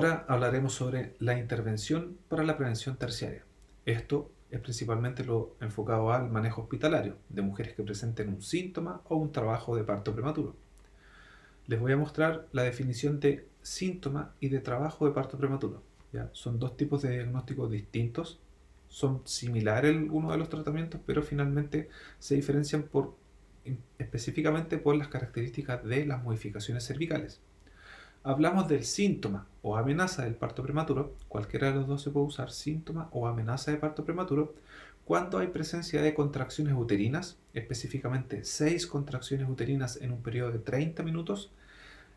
Ahora hablaremos sobre la intervención para la prevención terciaria. Esto es principalmente lo enfocado al manejo hospitalario de mujeres que presenten un síntoma o un trabajo de parto prematuro. Les voy a mostrar la definición de síntoma y de trabajo de parto prematuro. ¿Ya? Son dos tipos de diagnósticos distintos, son similares algunos de los tratamientos, pero finalmente se diferencian específicamente por las características de las modificaciones cervicales. Hablamos del síntoma o amenaza del parto prematuro, cualquiera de los dos se puede usar, síntoma o amenaza de parto prematuro, cuando hay presencia de contracciones uterinas, específicamente 6 contracciones uterinas en un periodo de 30 minutos,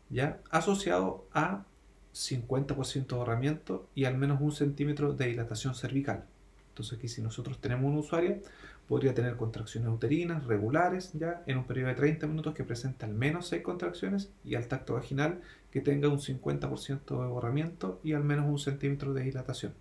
ya asociado a 50% de ahorramiento y al menos 1 centímetro de dilatación cervical. Entonces aquí si nosotros tenemos una usuaria, podría tener contracciones uterinas regulares ya en un periodo de 30 minutos que presente al menos 6 contracciones y al tacto vaginal que tenga un 50% de ahorramiento y al menos 1 centímetro de dilatación.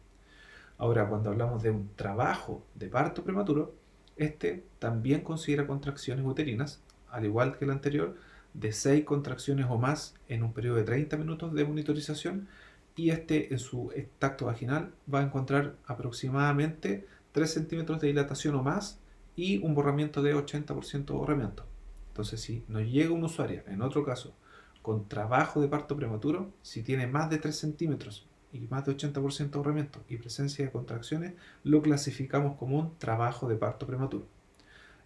Ahora, cuando hablamos de un trabajo de parto prematuro, este también considera contracciones uterinas, al igual que el anterior, de 6 contracciones o más en un periodo de 30 minutos de monitorización, y este en su tacto vaginal va a encontrar aproximadamente 3 centímetros de dilatación o más y un borramiento de 80% de borramiento. Entonces, si nos llega una usuaria, en otro caso, con trabajo de parto prematuro, si tiene más de 3 centímetros y más de 80% de ahorramiento y presencia de contracciones, lo clasificamos como un trabajo de parto prematuro.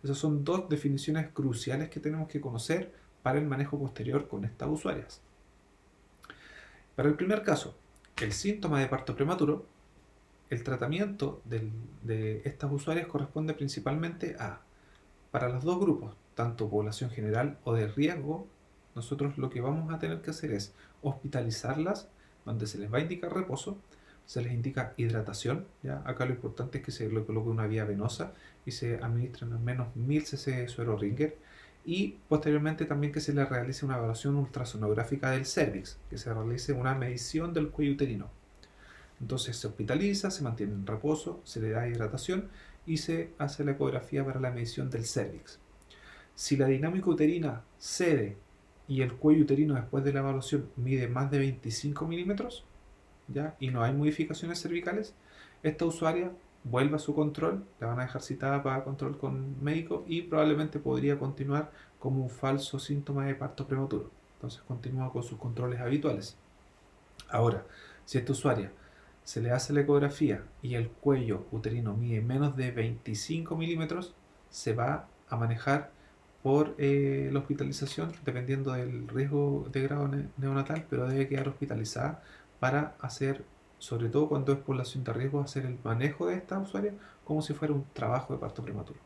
Esas son dos definiciones cruciales que tenemos que conocer para el manejo posterior con estas usuarias. Para el primer caso, el síntoma de parto prematuro, el tratamiento de estas usuarias corresponde principalmente a, para los dos grupos, tanto población general o de riesgo, nosotros lo que vamos a tener que hacer es hospitalizarlas, donde se les va a indicar reposo, se les indica hidratación, ¿ya? Acá lo importante es que se le coloque una vía venosa y se administren al menos 1000 cc de suero Ringer, y posteriormente también que se le realice una evaluación ultrasonográfica del cervix, que se realice una medición del cuello uterino. Entonces se hospitaliza, se mantiene en reposo, se le da hidratación y se hace la ecografía para la medición del cervix. Si la dinámica uterina cede y el cuello uterino después de la evaluación mide más de 25 milímetros, ¿ya? Y no hay modificaciones cervicales, esta usuaria vuelve a su control, la van a dejar citada para control con médico y probablemente podría continuar como un falso síntoma de parto prematuro. Entonces continúa con sus controles habituales. Ahora, si esta usuaria se le hace la ecografía y el cuello uterino mide menos de 25 milímetros, se va a manejar por la hospitalización dependiendo del riesgo de grado neonatal, pero debe quedar hospitalizada para hacer, sobre todo cuando es población de riesgo, hacer el manejo de esta usuaria como si fuera un trabajo de parto prematuro.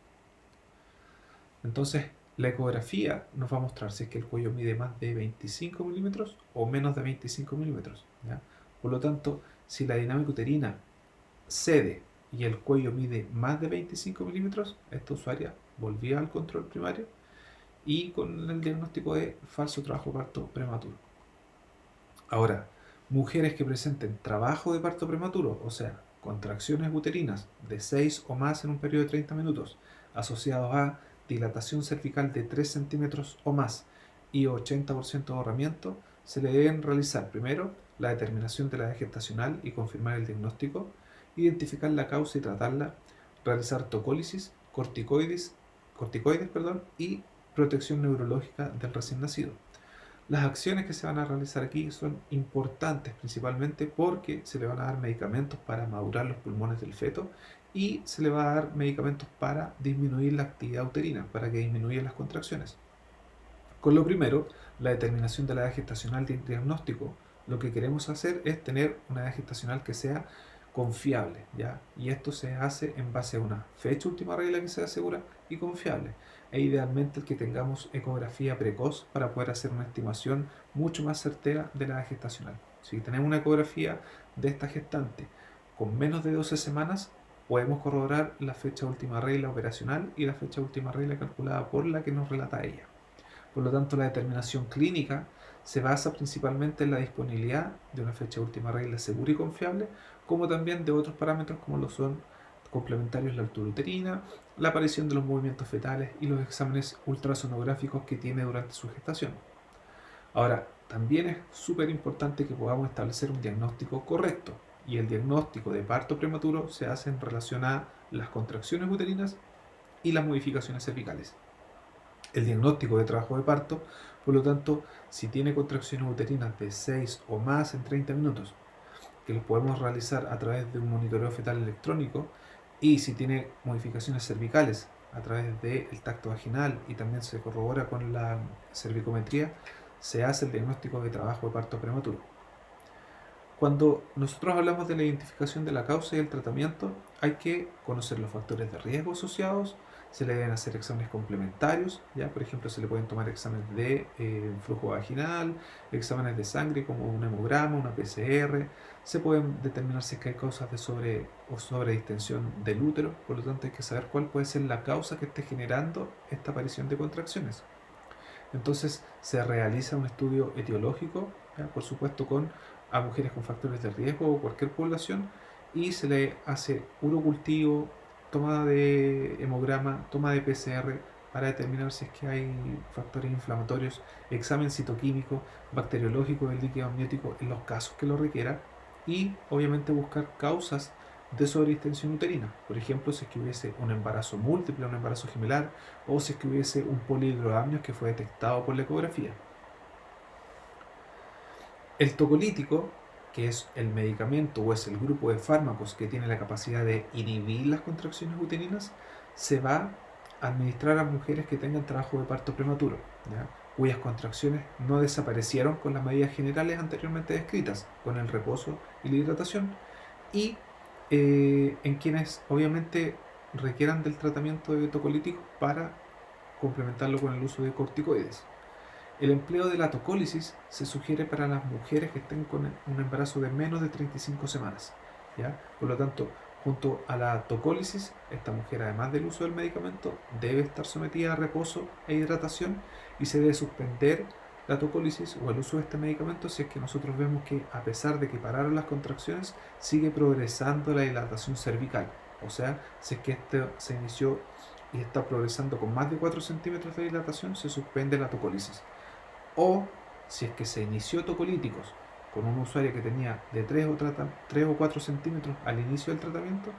Entonces, la ecografía nos va a mostrar si es que el cuello mide más de 25 milímetros o menos de 25 milímetros, ¿ya? Por lo tanto, si la dinámica uterina cede y el cuello mide más de 25 milímetros, esta usuaria volvía al control primario y con el diagnóstico de falso trabajo de parto prematuro. Ahora, mujeres que presenten trabajo de parto prematuro, o sea, contracciones uterinas de 6 o más en un periodo de 30 minutos, asociados a dilatación cervical de 3 centímetros o más y 80% de ahorramiento, se le deben realizar primero la determinación de la edad gestacional y confirmar el diagnóstico, identificar la causa y tratarla, realizar tocólisis, corticoides y protección neurológica del recién nacido. Las acciones que se van a realizar aquí son importantes principalmente porque se le van a dar medicamentos para madurar los pulmones del feto y se le va a dar medicamentos para disminuir la actividad uterina, para que disminuyan las contracciones. Con lo primero, la determinación de la edad gestacional de diagnóstico, lo que queremos hacer es tener una edad gestacional que sea confiable, ¿ya? Y esto se hace en base a una fecha última regla que sea segura y confiable. E idealmente el que tengamos ecografía precoz para poder hacer una estimación mucho más certera de la edad gestacional. Si tenemos una ecografía de esta gestante con menos de 12 semanas, podemos corroborar la fecha última regla operacional y la fecha última regla calculada por la que nos relata ella. Por lo tanto, la determinación clínica se basa principalmente en la disponibilidad de una fecha última regla segura y confiable, como también de otros parámetros como lo son complementarios la altura uterina, la aparición de los movimientos fetales y los exámenes ultrasonográficos que tiene durante su gestación. Ahora, También es súper importante que podamos establecer un diagnóstico correcto, y el diagnóstico de parto prematuro se hace en relación a las contracciones uterinas y las modificaciones cervicales. El diagnóstico de trabajo de parto, por lo tanto, si tiene contracciones uterinas de 6 o más en 30 minutos, que los podemos realizar a través de un monitoreo fetal electrónico, y si tiene modificaciones cervicales a través del tacto vaginal y también se corrobora con la cervicometría, se hace el diagnóstico de trabajo de parto prematuro. Cuando nosotros hablamos de la identificación de la causa y el tratamiento, hay que conocer los factores de riesgo asociados, se le deben hacer exámenes complementarios, ¿ya? Por ejemplo, se le pueden tomar exámenes de flujo vaginal, exámenes de sangre como un hemograma, una PCR, se pueden determinar si es que hay causas de sobre o sobredistensión del útero, por lo tanto hay que saber cuál puede ser la causa que esté generando esta aparición de contracciones. Entonces se realiza un estudio etiológico, ¿ya? Por supuesto a mujeres con factores de riesgo o cualquier población, y se le hace urocultivo, toma de hemograma, toma de PCR para determinar si es que hay factores inflamatorios, examen citoquímico, bacteriológico del líquido amniótico en los casos que lo requiera, y obviamente buscar causas de sobredistensión uterina. Por ejemplo, si es que hubiese un embarazo múltiple, un embarazo gemelar, o si es que hubiese un polihidroamnios que fue detectado por la ecografía. El tocolítico, que es el medicamento o es el grupo de fármacos que tiene la capacidad de inhibir las contracciones uterinas, se va a administrar a mujeres que tengan trabajo de parto prematuro, ¿ya? Cuyas contracciones no desaparecieron con las medidas generales anteriormente descritas, con el reposo y la hidratación, y en quienes obviamente requieran del tratamiento de tocolítico para complementarlo con el uso de corticoides. El empleo de la tocólisis se sugiere para las mujeres que estén con un embarazo de menos de 35 semanas, ¿ya? Por lo tanto, junto a la tocólisis, esta mujer, además del uso del medicamento, debe estar sometida a reposo e hidratación, y se debe suspender la tocólisis o el uso de este medicamento si es que nosotros vemos que, a pesar de que pararon las contracciones, sigue progresando la dilatación cervical. O sea, si es que este se inició y está progresando con más de 4 centímetros de dilatación, se suspende la tocólisis. O si es que se inició tocolíticos con un usuario que tenía de 3 o 4 centímetros al inicio del tratamiento,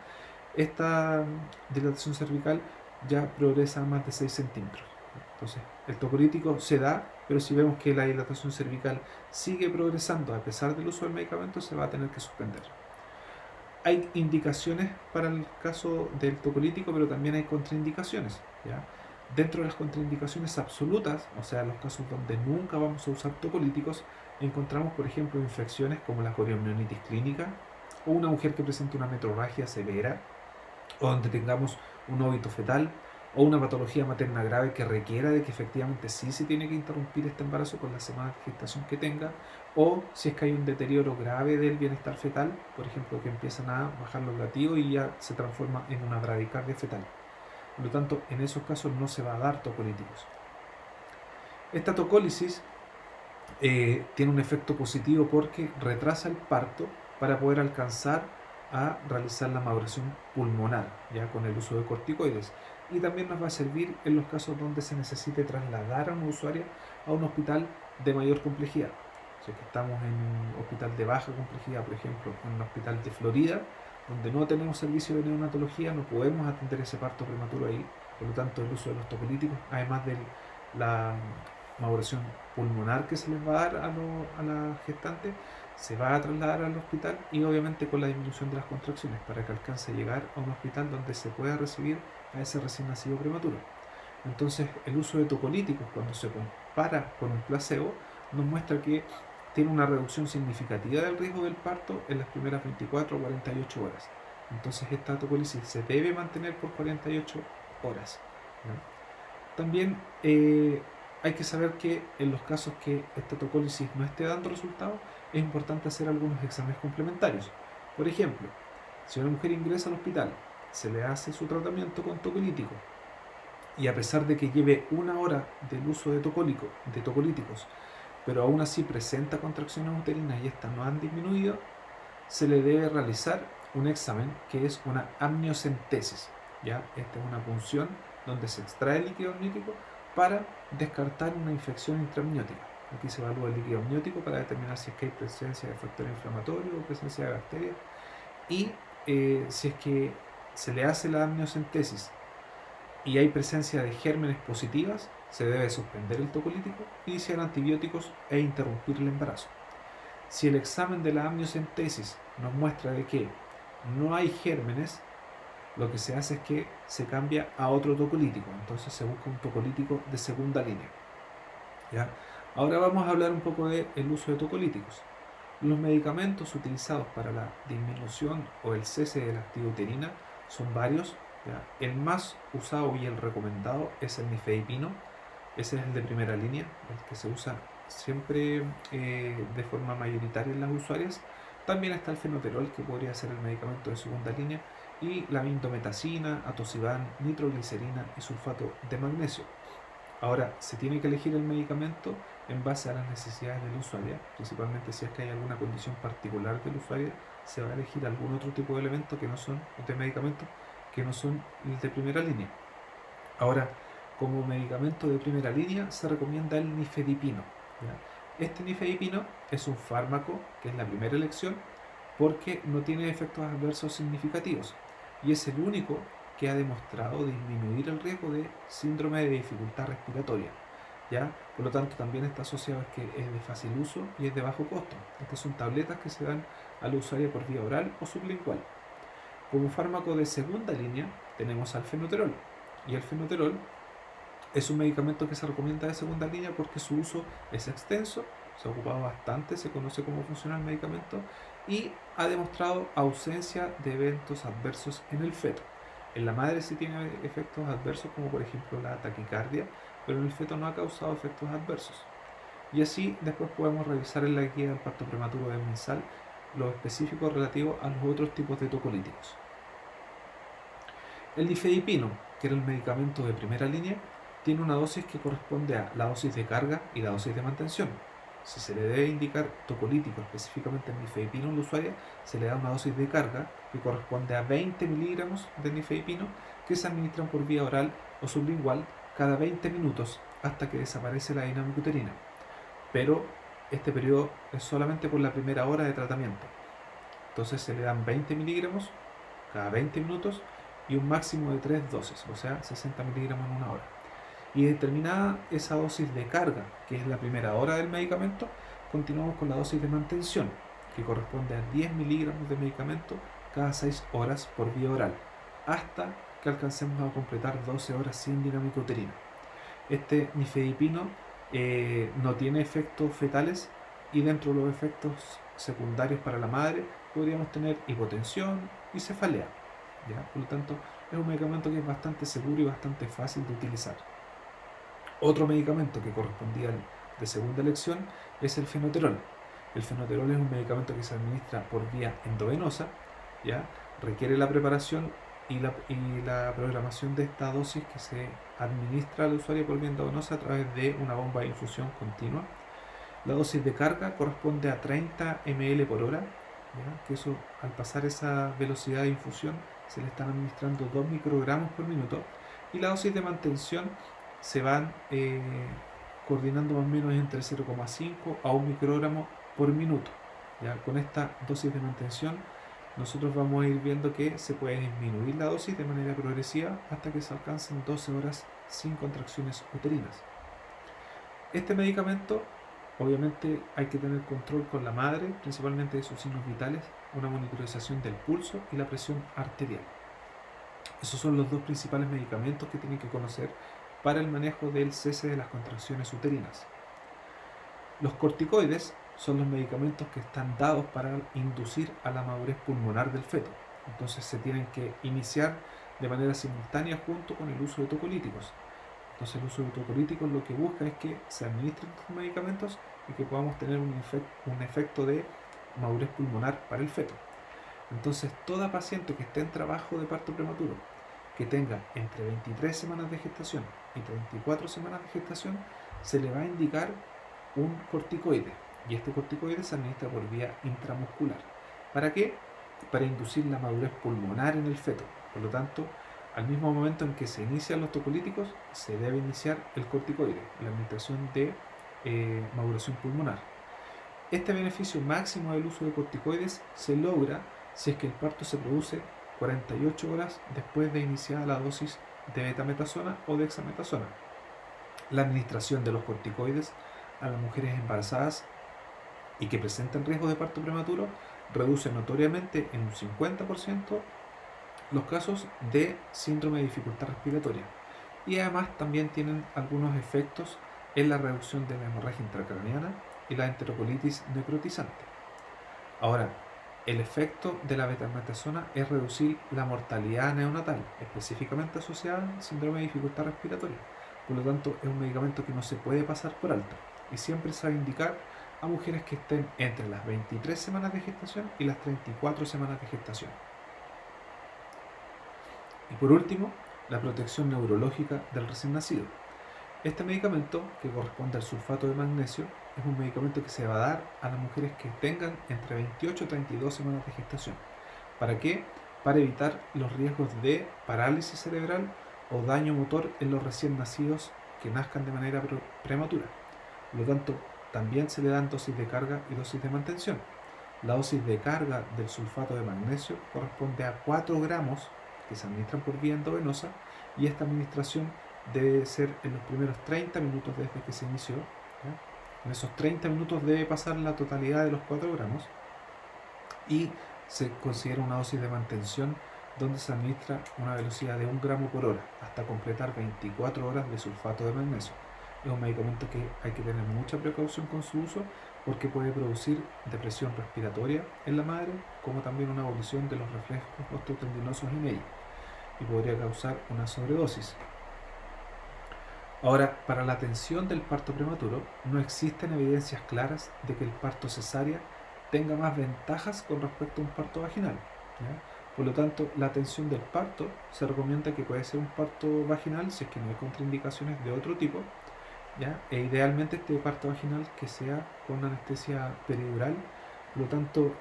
esta dilatación cervical ya progresa a más de 6 centímetros. Entonces, el tocolítico se da, pero si vemos que la dilatación cervical sigue progresando a pesar del uso del medicamento, se va a tener que suspender. Hay indicaciones para el caso del tocolítico, pero también hay contraindicaciones, ¿ya? Dentro de las contraindicaciones absolutas, o sea, los casos donde nunca vamos a usar tocolíticos, encontramos, por ejemplo, infecciones como la coriomionitis clínica, o una mujer que presente una metrorragia severa, o donde tengamos un óbito fetal, o una patología materna grave que requiera de que efectivamente sí se tiene que interrumpir este embarazo con las semanas de gestación que tenga, o si es que hay un deterioro grave del bienestar fetal, por ejemplo, que empiezan a bajar los latidos y ya se transforma en una bradicardia fetal. Por lo tanto, en esos casos no se va a dar tocolíticos. Esta tocólisis tiene un efecto positivo porque retrasa el parto para poder alcanzar a realizar la maduración pulmonar, ya con el uso de corticoides, y también nos va a servir en los casos donde se necesite trasladar a una usuaria a un hospital de mayor complejidad. Si es que estamos en un hospital de baja complejidad, por ejemplo, en un hospital de Florida, donde no tenemos servicio de neonatología, no podemos atender ese parto prematuro ahí. Por lo tanto, el uso de los tocolíticos, además de la maduración pulmonar que se les va a dar a la gestante, se va a trasladar al hospital, y obviamente con la disminución de las contracciones para que alcance a llegar a un hospital donde se pueda recibir a ese recién nacido prematuro. Entonces, el uso de tocolíticos, cuando se compara con un placebo, nos muestra que tiene una reducción significativa del riesgo del parto en las primeras 24 o 48 horas. Entonces, esta tocólisis se debe mantener por 48 horas, ¿no? También hay que saber que en los casos que esta tocólisis no esté dando resultados, es importante hacer algunos exámenes complementarios. Por ejemplo, si una mujer ingresa al hospital, se le hace su tratamiento con tocolítico, y a pesar de que lleve una hora del uso de tocolíticos, pero aún así presenta contracciones uterinas y estas no han disminuido, se le debe realizar un examen que es una amniocentesis, ¿ya? Esta es una punción donde se extrae el líquido amniótico para descartar una infección intraamniótica. Aquí se evalúa el líquido amniótico para determinar si es que hay presencia de factor inflamatorio o presencia de bacterias. Y si es que se le hace la amniocentesis y hay presencia de gérmenes positivas, se debe suspender el tocolítico, iniciar antibióticos e interrumpir el embarazo. Si el examen de la amniocentesis nos muestra de que no hay gérmenes, lo que se hace es que se cambia a otro tocolítico, entonces se busca un tocolítico de segunda línea. ¿Ya? Ahora vamos a hablar un poco del uso de tocolíticos. Los medicamentos utilizados para la disminución o el cese de la activuterina son varios. ¿Ya? El más usado y el recomendado es el nifedipino. Ese es el de primera línea, el que se usa siempre de forma mayoritaria en las usuarias. También está el fenoterol, que podría ser el medicamento de segunda línea, y la indometacina, atosiban, nitroglicerina y sulfato de magnesio. Ahora, se tiene que elegir el medicamento en base a las necesidades del usuario, principalmente si es que hay alguna condición particular del usuario, se va a elegir algún otro tipo de elementos que no son de medicamentos que no son de primera línea. Ahora, como medicamento de primera línea se recomienda el nifedipino. ¿Ya? Este nifedipino es un fármaco que es la primera elección porque no tiene efectos adversos significativos y es el único que ha demostrado disminuir el riesgo de síndrome de dificultad respiratoria. ¿Ya? Por lo tanto, también está asociado a que es de fácil uso y es de bajo costo. Estas son tabletas que se dan al usuario por vía oral o sublingual. Como fármaco de segunda línea tenemos al fenoterol. Y el fenoterol es un medicamento que se recomienda de segunda línea porque su uso es extenso, se ha ocupado bastante, se conoce cómo funciona el medicamento y ha demostrado ausencia de eventos adversos en el feto. En la madre sí tiene efectos adversos como por ejemplo la taquicardia, pero en el feto no ha causado efectos adversos. Y así después podemos revisar en la guía del parto prematuro de mensal lo específico relativo a los otros tipos de tocolíticos. El nifedipino, que era el medicamento de primera línea, tiene una dosis que corresponde a la dosis de carga y la dosis de mantención. Si se le debe indicar tocolítico, específicamente el nifedipino al usuario, se le da una dosis de carga que corresponde a 20 miligramos de nifedipino que se administran por vía oral o sublingual cada 20 minutos hasta que desaparece la dinámica uterina. Pero este periodo es solamente por la primera hora de tratamiento. Entonces se le dan 20 miligramos cada 20 minutos y un máximo de 3 dosis, o sea, 60 miligramos en una hora. Y determinada esa dosis de carga, que es la primera hora del medicamento, continuamos con la dosis de mantención, que corresponde a 10 miligramos de medicamento cada 6 horas por vía oral, hasta que alcancemos a completar 12 horas sin dinámica uterina. Este nifedipino no tiene efectos fetales y dentro de los efectos secundarios para la madre podríamos tener hipotensión y cefalea. ¿Ya? Por lo tanto, es un medicamento que es bastante seguro y bastante fácil de utilizar. Otro medicamento que correspondía de segunda elección es el fenoterol. El fenoterol es un medicamento que se administra por vía endovenosa, ¿ya? Requiere la preparación y la programación de esta dosis que se administra al usuario por vía endovenosa a través de una bomba de infusión continua. La dosis de carga corresponde a 30 ml por hora, ¿ya? Que eso, al pasar esa velocidad de infusión, se le están administrando 2 microgramos por minuto, y la dosis de mantención se van coordinando más o menos entre 0,5 a 1 microgramo por minuto. ¿Ya? Con esta dosis de mantención nosotros vamos a ir viendo que se puede disminuir la dosis de manera progresiva hasta que se alcancen 12 horas sin contracciones uterinas. Este medicamento, obviamente, hay que tener control con la madre, principalmente de sus signos vitales, una monitorización del pulso y la presión arterial. Esos son los dos principales medicamentos que tienen que conocer para el manejo del cese de las contracciones uterinas. Los corticoides son los medicamentos que están dados para inducir a la madurez pulmonar del feto. Entonces se tienen que iniciar de manera simultánea junto con el uso de tocolíticos. Entonces el uso de tocolíticos lo que busca es que se administren estos medicamentos y que podamos tener un efecto de madurez pulmonar para el feto. Entonces toda paciente que esté en trabajo de parto prematuro, que tenga entre 23 semanas de gestación y 34 semanas de gestación, se le va a indicar un corticoide, y este corticoide se administra por vía intramuscular. ¿Para qué? Para inducir la madurez pulmonar en el feto. Por lo tanto, al mismo momento en que se inician los tocolíticos, se debe iniciar el corticoide, la administración de maduración pulmonar. Este beneficio máximo del uso de corticoides se logra si es que el parto se produce 48 horas después de iniciada la dosis de betametasona o dexametasona. La administración de los corticoides a las mujeres embarazadas y que presentan riesgo de parto prematuro reduce notoriamente en un 50% los casos de síndrome de dificultad respiratoria, y además también tienen algunos efectos en la reducción de la hemorragia intracraneana y la enterocolitis necrotizante. Ahora, el efecto de la betametasona es reducir la mortalidad neonatal, específicamente asociada al síndrome de dificultad respiratoria. Por lo tanto, es un medicamento que no se puede pasar por alto y siempre se va a indicar a mujeres que estén entre las 23 semanas de gestación y las 34 semanas de gestación. Y por último, la protección neurológica del recién nacido. Este medicamento, que corresponde al sulfato de magnesio, es un medicamento que se va a dar a las mujeres que tengan entre 28 y 32 semanas de gestación. ¿Para qué? Para evitar los riesgos de parálisis cerebral o daño motor en los recién nacidos que nazcan de manera prematura. Por lo tanto, también se le dan dosis de carga y dosis de mantención. La dosis de carga del sulfato de magnesio corresponde a 4 gramos que se administran por vía endovenosa, y esta administración debe ser en los primeros 30 minutos desde que se inició. ¿Ya? En esos 30 minutos debe pasar la totalidad de los 4 gramos y se considera una dosis de mantención donde se administra una velocidad de 1 gramo por hora hasta completar 24 horas de sulfato de magnesio. Es un medicamento que hay que tener mucha precaución con su uso porque puede producir depresión respiratoria en la madre, como también una evolución de los reflejos osteotendinosos en ella, y podría causar una sobredosis. Ahora, para la atención del parto prematuro, no existen evidencias claras de que el parto cesárea tenga más ventajas con respecto a un parto vaginal. ¿Ya? Por lo tanto, la atención del parto se recomienda que puede ser un parto vaginal si es que no hay contraindicaciones de otro tipo, ¿ya? E idealmente este parto vaginal que sea con anestesia peridural. Por lo tanto,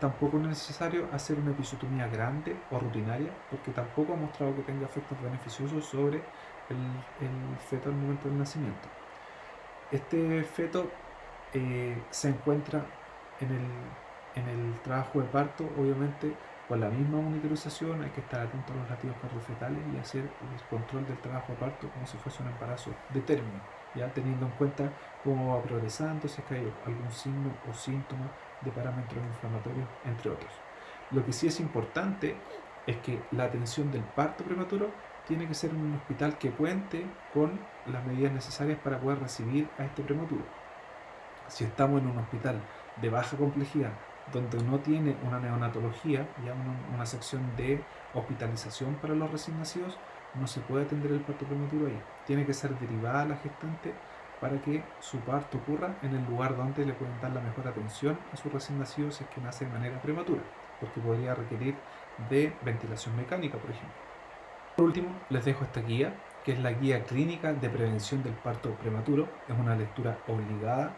tampoco es necesario hacer una episiotomía grande o rutinaria, porque tampoco ha mostrado que tenga efectos beneficiosos sobre el feto al momento del nacimiento. Este feto se encuentra en el trabajo de parto, obviamente con la misma monitorización. Hay que estar atento a los latidos cardiofetales y hacer el control del trabajo de parto como si fuese un embarazo de término, ya teniendo en cuenta cómo va progresando, si es que hay algún signo o síntoma de parámetros inflamatorios, entre otros. Lo que sí es importante es que la atención del parto prematuro tiene que ser en un hospital que cuente con las medidas necesarias para poder recibir a este prematuro. Si estamos en un hospital de baja complejidad, donde no tiene una neonatología, ya una sección de hospitalización para los recién nacidos, no se puede atender el parto prematuro ahí. Tiene que ser derivada a la gestante para que su parto ocurra en el lugar donde le pueden dar la mejor atención a su recién nacido si es que nace de manera prematura, porque podría requerir de ventilación mecánica, por ejemplo. Por último, les dejo esta guía, que es la Guía Clínica de Prevención del Parto Prematuro. Es una lectura obligada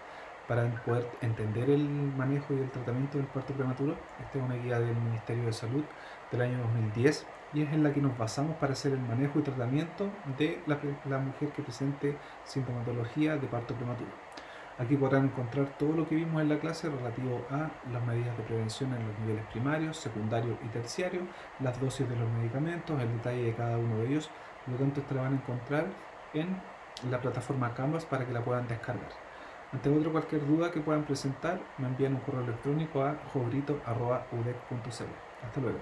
para poder entender el manejo y el tratamiento del parto prematuro. Esta es una guía del Ministerio de Salud del año 2010 y es en la que nos basamos para hacer el manejo y tratamiento de la mujer que presente sintomatología de parto prematuro. Aquí podrán encontrar todo lo que vimos en la clase relativo a las medidas de prevención en los niveles primarios, secundarios y terciarios, las dosis de los medicamentos, el detalle de cada uno de ellos. Por lo tanto, esta la van a encontrar en la plataforma Canvas para que la puedan descargar. Ante cualquier duda que puedan presentar, me envían un correo electrónico a jogrito@udec.cl. Hasta luego.